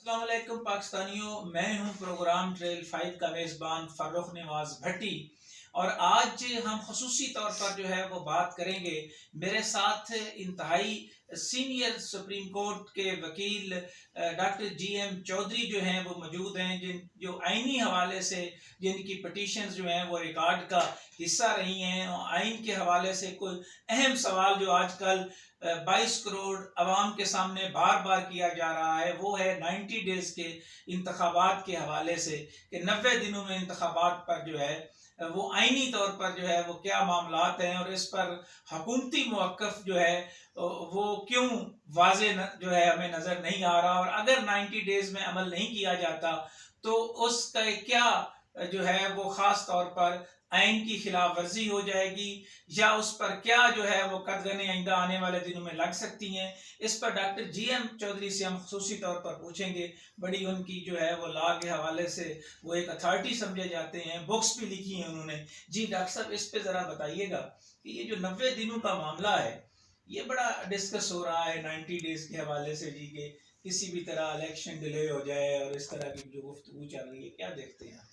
अस्सलाम वालेकुम पाकिस्तानियों, मैं हूं प्रोग्राम ट्रेल 5 का मेज़बान फ़र्रुख नवाज़ भट्टी। और आज हम ख़ुसूसी तौर पर जो है वो बात करेंगे। मेरे साथ इंतहाई सीनियर सुप्रीम कोर्ट के वकील डॉक्टर GM चौधरी जो हैं वो मौजूद हैं, जो आइनी हवाले से जिनकी पटिशन्स जो हैं वो रिकॉर्ड का हिस्सा रही हैं। और आइन के हवाले से कोई अहम सवाल जो आजकल 22 करोड़ अवाम के सामने बार बार किया जा रहा है, वो है 90 डेज के इंतखाबात के हवाले से कि 90 दिनों में इंतखाबात पर जो है वो आइनी तौर पर जो है वो क्या मामलात हैं और इस पर हुकूमती मौक़िफ़ जो है वो क्यों वाज़े जो है हमें नज़र नहीं आ रहा। और अगर 90 डेज़ में अमल नहीं किया जाता तो उसका क्या जो है वो ख़ास तौर पर आइन की खिलाफ वर्जी हो जाएगी, या उस पर क्या जो है वो कदगने आइंदा आने वाले दिनों में लग सकती हैं। इस पर डॉक्टर GM चौधरी से हम खसूसी तौर पर पूछेंगे। बड़ी उनकी जो है वो लॉ के हवाले से वो एक अथॉरिटी समझे जाते हैं, बुक्स भी लिखी हैं उन्होंने। जी डॉक्टर साहब, इस पर ज़रा बताइएगा कि ये जो 90 दिनों का मामला है ये बड़ा डिस्कस हो रहा है 90 डेज़ के हवाले से जी, के किसी भी तरह इलेक्शन डिले हो जाए और इस तरह की जो गुफ्तगू चल रही है, क्या देखते हैं?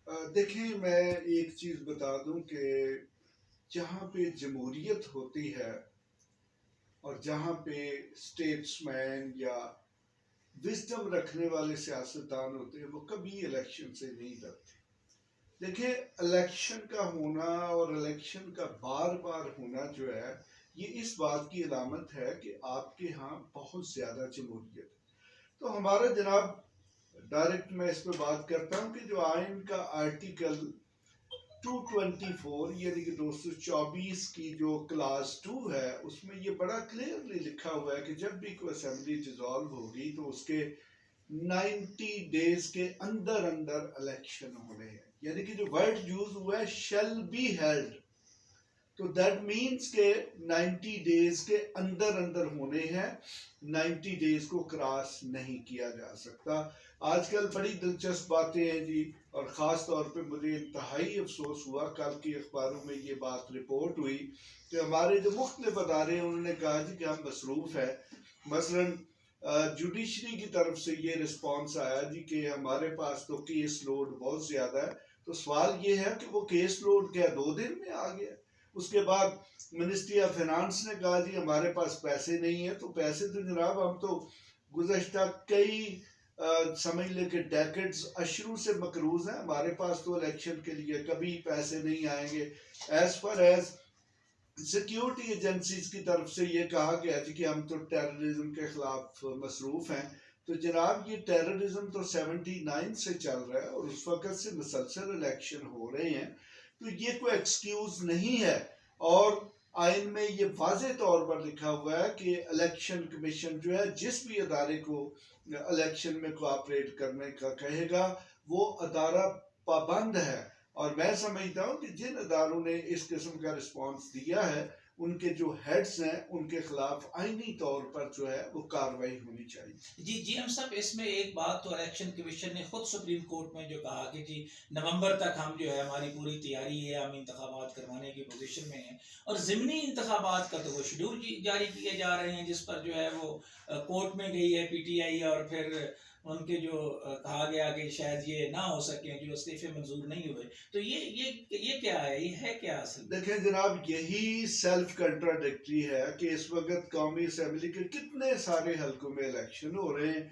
देखिए, मैं एक चीज़ बता दूं कि जहाँ पे जमहूरियत होती है और जहाँ पे स्टेट्समैन या विजडम रखने वाले सियासतदान होते हैं, वो कभी इलेक्शन से नहीं डरते। देखिए, इलेक्शन का होना और इलेक्शन का बार बार होना जो है, ये इस बात की अलामत है कि आपके यहाँ बहुत ज़्यादा जमहूरियत है। तो हमारा जनाब डायरेक्ट मैं इस पर बात करता हूँ कि जो आइन का आर्टिकल 224 यानी कि 224 की जो क्लास 2 है, उसमें ये बड़ा क्लियरली लिखा हुआ है कि जब भी कोई असेंबली डिसॉल्व होगी तो उसके 90 डेज के अंदर अंदर इलेक्शन होने हैं। यानी कि जो वर्ड यूज हुआ है शैल बी हेल्ड, तो दैट मीन्स के 90 डेज के अंदर अंदर होने हैं, 90 डेज को क्रॉस नहीं किया जा सकता। आजकल बड़ी दिलचस्प बातें हैं जी, और ख़ास तौर पे मुझे इंतहाई अफसोस हुआ, कल की अखबारों में ये बात रिपोर्ट हुई कि हमारे जो मुख्तलिफ अदारे हैं उन्होंने कहा जी कि हम मसरूफ़ है। मसलन जुडिशरी की तरफ से ये रिस्पॉन्स आया जी कि हमारे पास तो केस लोड बहुत ज़्यादा है। तो सवाल ये है कि वो केस लोड क्या 2 दिन में आ गया? उसके बाद मिनिस्ट्री ऑफ फाइनेंस ने कहा जी हमारे पास पैसे नहीं है। तो पैसे तो जनाब हम तो गुज़श्ता कई समझ ले कि डेकेड्स अशरू से मकरूज हैं, हमारे पास तो इलेक्शन के लिए कभी पैसे नहीं आएंगे। As per as security agencies की तरफ से ये कहा गया जी कि हम तो टेररिज्म के खिलाफ मसरूफ़ हैं। तो जनाब ये टेररिज्म तो 79 से चल रहा है और उस वक़्त से मुसलसल इलेक्शन हो रहे हैं। तो ये कोई एक्सक्यूज़ नहीं है। और आइन में ये वाज़े तौर पर लिखा हुआ है कि इलेक्शन कमीशन जो है जिस भी अदारे को इलेक्शन में कोऑपरेट करने का कहेगा वो अदारा पाबंद है। और मैं समझता हूँ कि जिन अदारों ने इस किस्म का रिस्पॉन्स दिया है उनके जो हेड्स हैं उनके खिलाफ आईनी तौर पर जो है वो कार्रवाई होनी चाहिए। जी GM साहब, इसमें एक बात तो इलेक्शन कमीशन ने खुद सुप्रीम कोर्ट में जो कहा कि जी नवंबर तक हम जो है हमारी पूरी तैयारी है, हम इंतखाबात करवाने की पोजीशन में हैं। और ज़िमनी इंतखाबात का तो वो शेड्यूल जारी किए जा रहे हैं जिस पर जो है वो कोर्ट में गई है PTI, और फिर उनके जो कहा गया कि शायद ये ना हो सके, जो इस्तीफे मंजूर नहीं हुए। तो ये क्या है, ये है क्या असल? देखें जनाब, यही सेल्फ कंट्राडिक्टरी है कि इस वक्त कौमी असेंबली के कितने सारे हलकों में इलेक्शन हो रहे हैं।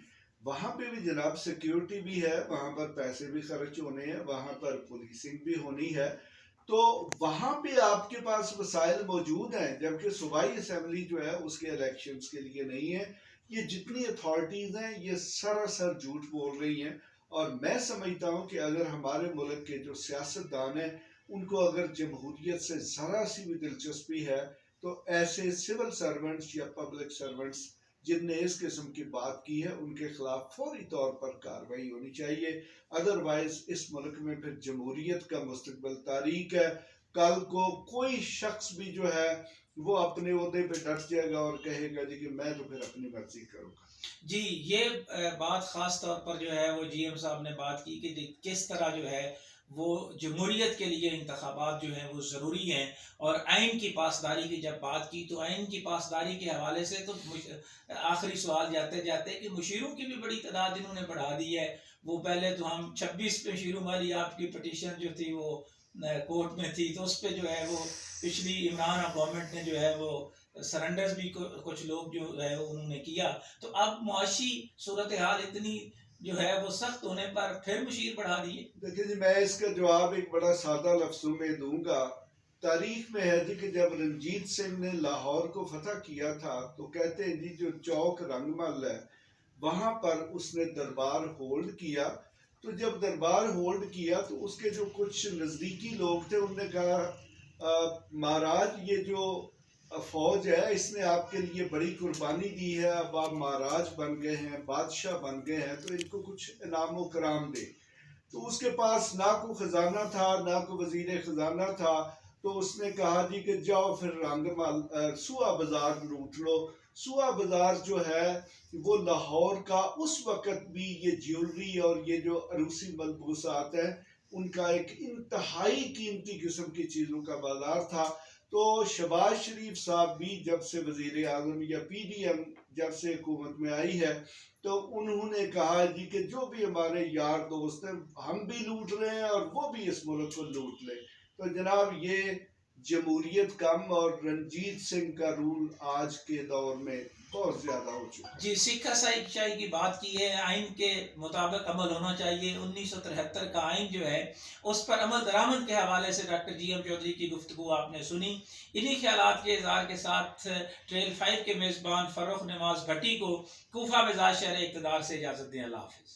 वहाँ पे भी जनाब सिक्योरिटी भी है, वहाँ पर पैसे भी खर्च होने हैं, वहाँ पर पुलिसिंग भी होनी है। तो वहाँ पे आपके पास वसाइल मौजूद हैं, जबकि सूबाई असेंबली जो है उसके इलेक्शंस के लिए नहीं है। ये जितनी अथॉरिटीज़ हैं ये सरासर झूठ बोल रही हैं। और मैं समझता हूँ कि अगर हमारे मुल्क के जो सियासतदान हैं उनको अगर जमहूरियत से ज़रा सी भी दिलचस्पी है तो ऐसे सिविल सर्वेंट्स या पब्लिक सर्वेंट्स जिनने इस किस्म की बात की है उनके खिलाफ फौरी तौर पर कार्रवाई होनी चाहिए। अदरवाइज इस मुल्क में फिर जमहूरियत का मुस्तकबिल तारीक है। कल को कोई शख्स भी जो है वो अपने ओहदे पे डट जाएगा और कहेगा जी कि मैं तो फिर अपनी मर्जी करूँगा। जी, ये बात ख़ास तौर पर जो है वो GM साहब ने बात की कि किस तरह जो है وہ جمہوریت کے لیے انتخابات جو ہیں وہ ضروری ہیں. اور آئین کی پاسداری کی جب بات کی تو آئین کی پاسداری کے حوالے سے تو آخری سوال جاتے جاتے کہ مشیروں کی بھی بڑی تعداد انہوں نے بڑھا دی ہے. وہ پہلے تو ہم 26 مشیروں والی آپ کی پٹیشن جو تھی وہ کورٹ میں تھی، تو اس پہ جو ہے وہ پچھلی عمران گورنمنٹ نے جو ہے وہ سرنڈرز بھی کچھ لوگ جو ہے انہوں نے کیا. تو اب معاشی صورتحال اتنی جو ہے وہ سخت ہونے پر پھر مشیر بڑھا دیے. دیکھیں جی، میں اس کا جواب ایک بڑا سادہ لفظوں میں دوں گا. تاریخ میں ہے جی کہ جب رنجیت سنگھ نے لاہور کو فتح کیا تھا تو کہتے ہیں جی جو چوک رنگ مل ہے وہاں پر اس نے دربار ہولڈ کیا. تو جب دربار ہولڈ کیا تو اس کے جو کچھ نزدیکی لوگ تھے انہوں نے کہا مہاراج یہ جو فوج ہے اس نے آپ کے لیے بڑی قربانی دی ہے، اب آپ مہاراج بن گئے ہیں، بادشاہ بن گئے ہیں، تو ان کو کچھ انعام و کرام دے. تو اس کے پاس نہ کوئی خزانہ تھا نہ کوئی وزیر خزانہ تھا. تو اس نے کہا جی کہ جاؤ پھر رنگ مال سوا بازار لوٹ لو. سوا بازار جو ہے وہ لاہور کا اس وقت بھی یہ جیولری اور یہ جو عروسی ملبوسات ہیں ان کا ایک انتہائی قیمتی قسم کی چیزوں کا بازار تھا. تو شہباز شریف صاحب بھی جب سے وزیر اعظم یا پی ڈی ایم جب سے حکومت میں آئی ہے تو انہوں نے کہا جی کہ جو بھی ہمارے یار دوست ہیں ہم بھی لوٹ رہے ہیں اور وہ بھی اس ملک کو لوٹ لیں. تو جناب یہ جمہوریت کم اور رنجیت سنگھ کا رول آج کے دور میں بہت زیادہ ہو چکا ہے. جی، سکھ عیسائی کی بات کی ہے، آئین کے مطابق عمل ہونا چاہیے. 1973 کا آئین جو ہے اس پر عمل درآمد کے حوالے سے ڈاکٹر جی ایم چودھری کی گفتگو آپ نے سنی. انہی خیالات کے اظہار کے ساتھ ٹریل 5 کے میزبان فرخ نواز بھٹی کو کوفہ مزاج شہر اقتدار سے اجازت دیں. اللہ حافظ.